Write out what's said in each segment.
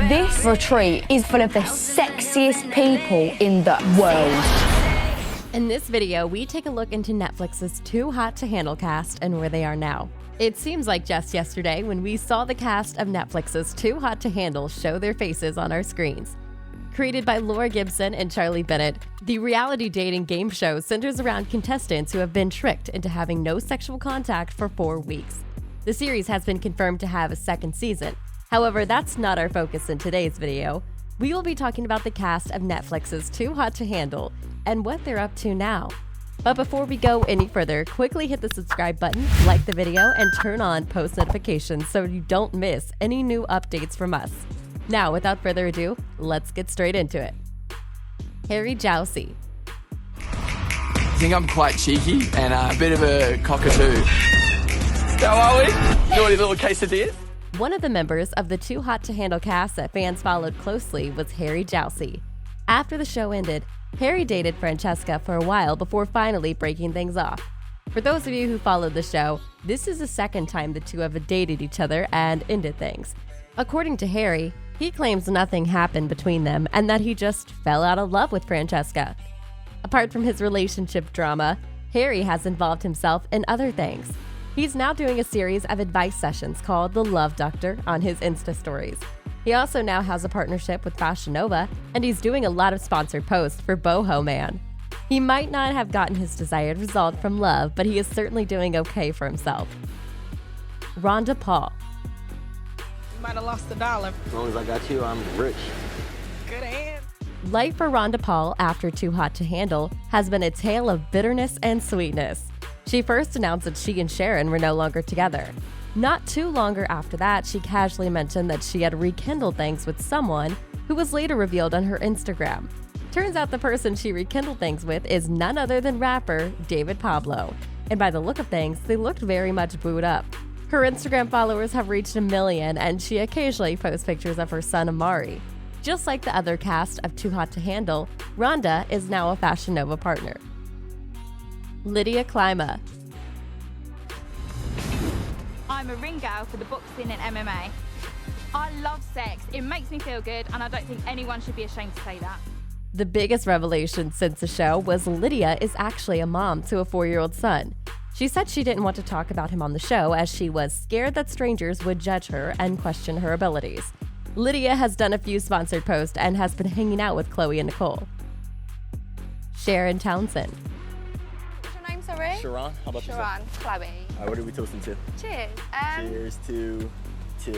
This retreat is full of the sexiest people in the world. In this video, we take a look into Netflix's Too Hot to Handle cast and where they are now. It seems like just yesterday when we saw the cast of Netflix's Too Hot to Handle show their faces on our screens. Created by Laura Gibson and Charlie Bennett, the reality dating game show centers around contestants who have been tricked into having no sexual contact for 4 weeks. The series has been confirmed to have a second season. However, that's not our focus in today's video. We will be talking about the cast of Netflix's Too Hot to Handle and what they're up to now. But before we go any further, quickly hit the subscribe button, like the video, and turn on post notifications so you don't miss any new updates from us. Now, without further ado, let's get straight into it. Harry Jousey. I think I'm quite cheeky and a bit of a cockatoo. How are we? Naughty little quesadillas? One of the members of the Too Hot to Handle cast that fans followed closely was Harry Jousey. After the show ended, Harry dated Francesca for a while before finally breaking things off. For those of you who followed the show, this is the second time the two have dated each other and ended things. According to Harry, he claims nothing happened between them and that he just fell out of love with Francesca. Apart from his relationship drama, Harry has involved himself in other things. He's now doing a series of advice sessions called The Love Doctor on his Insta stories. He also now has a partnership with Fashion Nova, and he's doing a lot of sponsored posts for Boho Man. He might not have gotten his desired result from love, but he is certainly doing okay for himself. Rhonda Paul. You might have lost $1. As long as I got you, I'm rich. Good hand. Life for Rhonda Paul after Too Hot to Handle has been a tale of bitterness and sweetness. She first announced that she and Sharon were no longer together. Not too long after that, she casually mentioned that she had rekindled things with someone who was later revealed on her Instagram. Turns out the person she rekindled things with is none other than rapper David Pablo. And by the look of things, they looked very much booed up. Her Instagram followers have reached 1 million, and she occasionally posts pictures of her son Amari. Just like the other cast of Too Hot to Handle, Rhonda is now a Fashion Nova partner. Lydia Climber. I'm a ring girl for the boxing and MMA. I love sex. It makes me feel good, and I don't think anyone should be ashamed to say that. The biggest revelation since the show was Lydia is actually a mom to a 4-year-old son. She said she didn't want to talk about him on the show as she was scared that strangers would judge her and question her abilities. Lydia has done a few sponsored posts and has been hanging out with Chloe and Nicole. Sharon Townsend. What's your name, sorry? Sharon, how about Sharon, Chloe. what are we toasting to? Cheers. Cheers to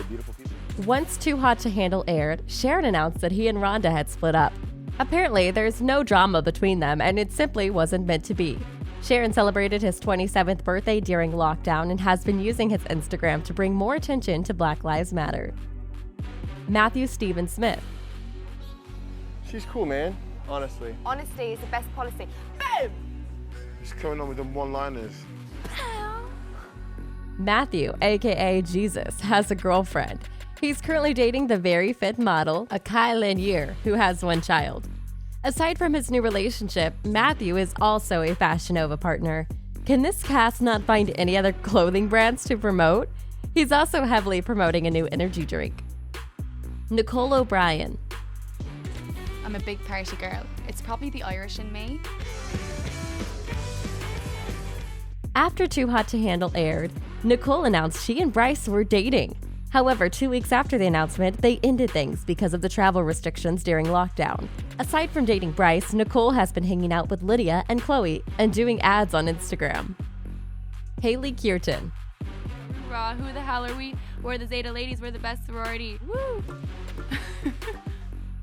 beautiful people. Once Too Hot to Handle aired, Sharon announced that he and Rhonda had split up. Apparently, there's no drama between them and it simply wasn't meant to be. Sharon celebrated his 27th birthday during lockdown and has been using his Instagram to bring more attention to Black Lives Matter. Matthew Stephen Smith. She's cool, man, honestly. Honesty is the best policy. Boom! She's coming on with them one-liners. Matthew, aka Jesus, has a girlfriend. He's currently dating the very fit model, Akai Lanier, who has 1 child. Aside from his new relationship, Matthew is also a Fashion Nova partner. Can this cast not find any other clothing brands to promote? He's also heavily promoting a new energy drink. Nicole OBrien. I'm a big party girl. It's probably the Irish in me. After Too Hot to Handle aired, Nicole announced she and Bryce were dating. However, 2 weeks after the announcement, they ended things because of the travel restrictions during lockdown. Aside from dating Bryce, Nicole has been hanging out with Lydia and Chloe and doing ads on Instagram. Haley Kierton. Raw, who the hell are we? We're the Zeta ladies, we're the best sorority. Woo!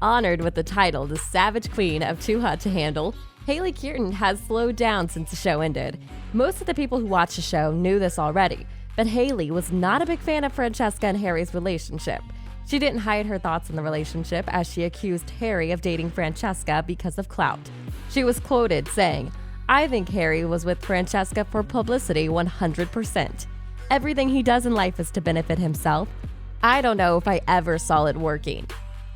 Honored with the title the Savage Queen of Too Hot to Handle, Haley Kierton has slowed down since the show ended. Most of the people who watched the show knew this already, but Haley was not a big fan of Francesca and Harry's relationship. She didn't hide her thoughts on the relationship as she accused Harry of dating Francesca because of clout. She was quoted saying, "I think Harry was with Francesca for publicity 100%. Everything he does in life is to benefit himself. I don't know if I ever saw it working."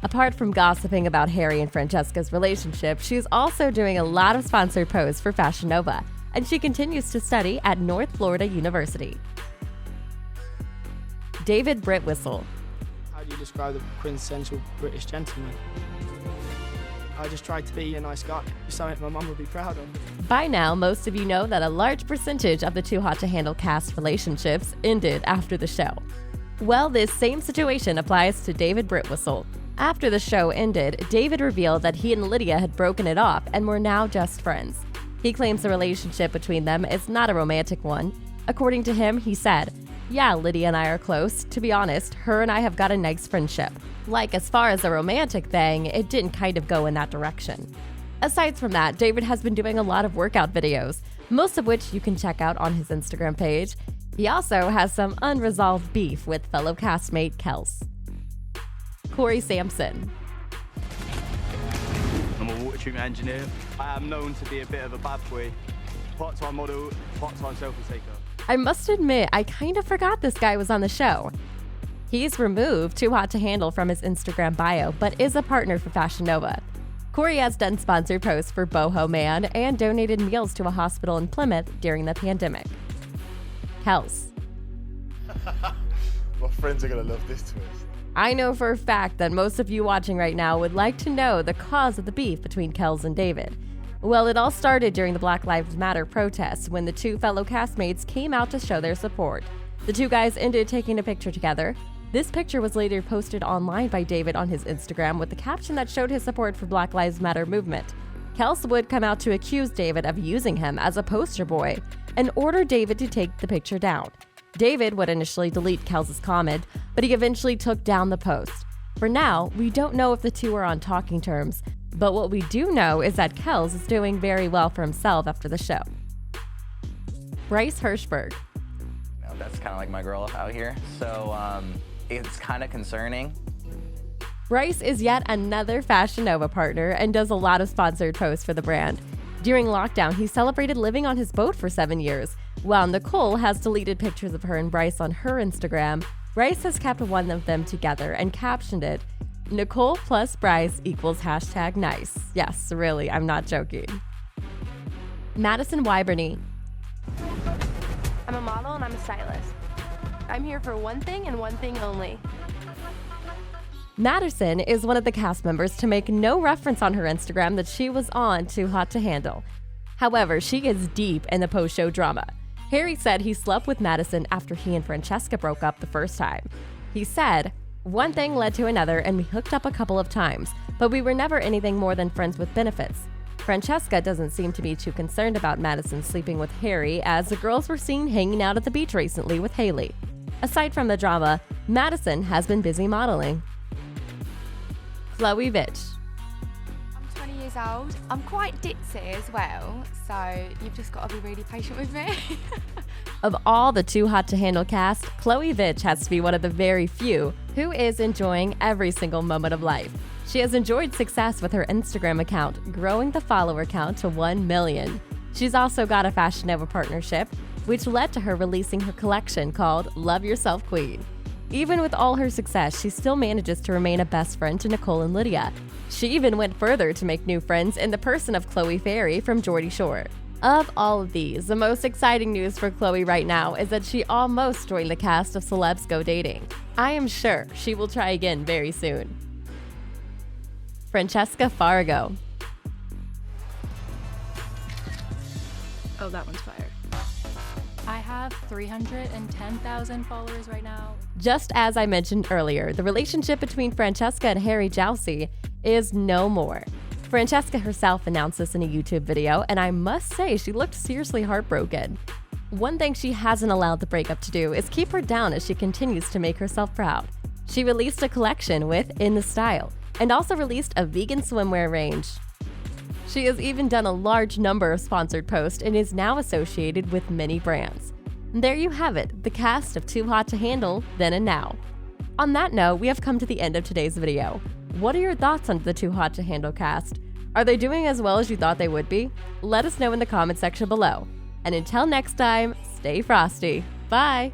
Apart from gossiping about Harry and Francesca's relationship, she's also doing a lot of sponsored posts for Fashion Nova, and she continues to study at North Florida University. David Brittwhistle. How'd You describe the quintessential British gentleman. I just tried to be a nice guy, something my mum would be proud of. By now, most of you know that a large percentage of the Too Hot to Handle cast relationships ended after the show. Well, this same situation applies to David Britwhistle. After the show ended, David revealed that he and Lydia had broken it off and were now just friends. He claims the relationship between them is not a romantic one. According to him, he said, "Yeah, Lydia and I are close. To be honest, her and I have got a nice friendship." Like, as far as a romantic thing, it didn't kind of go in that direction. Aside from that, David has been doing a lot of workout videos, most of which you can check out on his Instagram page. He also has some unresolved beef with fellow castmate Kels. Corey Sampson. I'm a water treatment engineer. I am known to be a bit of a bad boy, part-time model, part-time selfie taker. I must admit, I kind of forgot this guy was on the show. He's removed Too Hot to Handle from his Instagram bio, but is a partner for Fashion Nova. Corey has done sponsored posts for Boho Man and donated meals to a hospital in Plymouth during the pandemic. Kels. My friends are gonna love this twist. I know for a fact that most of you watching right now would like to know the cause of the beef between Kels and David. Well, it all started during the Black Lives Matter protests when the two fellow castmates came out to show their support. The two guys ended taking a picture together. This picture was later posted online by David on his Instagram with the caption that showed his support for Black Lives Matter movement. Kels would come out to accuse David of using him as a poster boy and order David to take the picture down. David would initially delete Kels' comment, but he eventually took down the post. For now, we don't know if the two are on talking terms, but what we do know is that Kels is doing very well for himself after the show. Bryce Hirschberg. That's kind of like my girl out here, so it's kind of concerning. Bryce is yet another Fashion Nova partner and does a lot of sponsored posts for the brand. During lockdown, he celebrated living on his boat for 7 years. While Nicole has deleted pictures of her and Bryce on her Instagram, Bryce has kept one of them together and captioned it, "Nicole plus Bryce equals #nice. Yes, really, I'm not joking. Madison Wolfe. I'm a model and I'm a stylist. I'm here for one thing and one thing only. Madison is one of the cast members to make no reference on her Instagram that she was on Too Hot to Handle. However, she is deep in the post-show drama. Harry said he slept with Madison after he and Francesca broke up the first time. He said, "One thing led to another and we hooked up a couple of times, but we were never anything more than friends with benefits." Francesca doesn't seem to be too concerned about Madison sleeping with Harry, as the girls were seen hanging out at the beach recently with Haley. Aside from the drama, Madison has been busy modeling. Chloe Vitch. I'm 20 years old. I'm quite ditzy as well, so you've just got to be really patient with me. Of all the Too Hot to Handle cast, Chloe Vitch has to be one of the very few who is enjoying every single moment of life. She has enjoyed success with her Instagram account, growing the follower count to 1 million. She's also got a Fashion Nova partnership, which led to her releasing her collection called Love Yourself Queen. Even with all her success, she still manages to remain a best friend to Nicole and Lydia. She even went further to make new friends in the person of Chloe Ferry from Geordie Shore. Of all of these, the most exciting news for Chloe right now is that she almost joined the cast of Celebs Go Dating. I am sure she will try again very soon. Francesca Fargo. Oh, that one's fire. I have 310,000 followers right now. Just as I mentioned earlier, the relationship between Francesca and Harry Jousey is no more. Francesca herself announced this in a YouTube video, and I must say she looked seriously heartbroken. One thing she hasn't allowed the breakup to do is keep her down as she continues to make herself proud. She released a collection with In the Style, and also released a vegan swimwear range. She has even done a large number of sponsored posts and is now associated with many brands. There you have it, the cast of Too Hot to Handle, then and now. On that note, we have come to the end of today's video. What are your thoughts on the Too Hot to Handle cast? Are they doing as well as you thought they would be? Let us know in the comment section below. And until next time, stay frosty. Bye!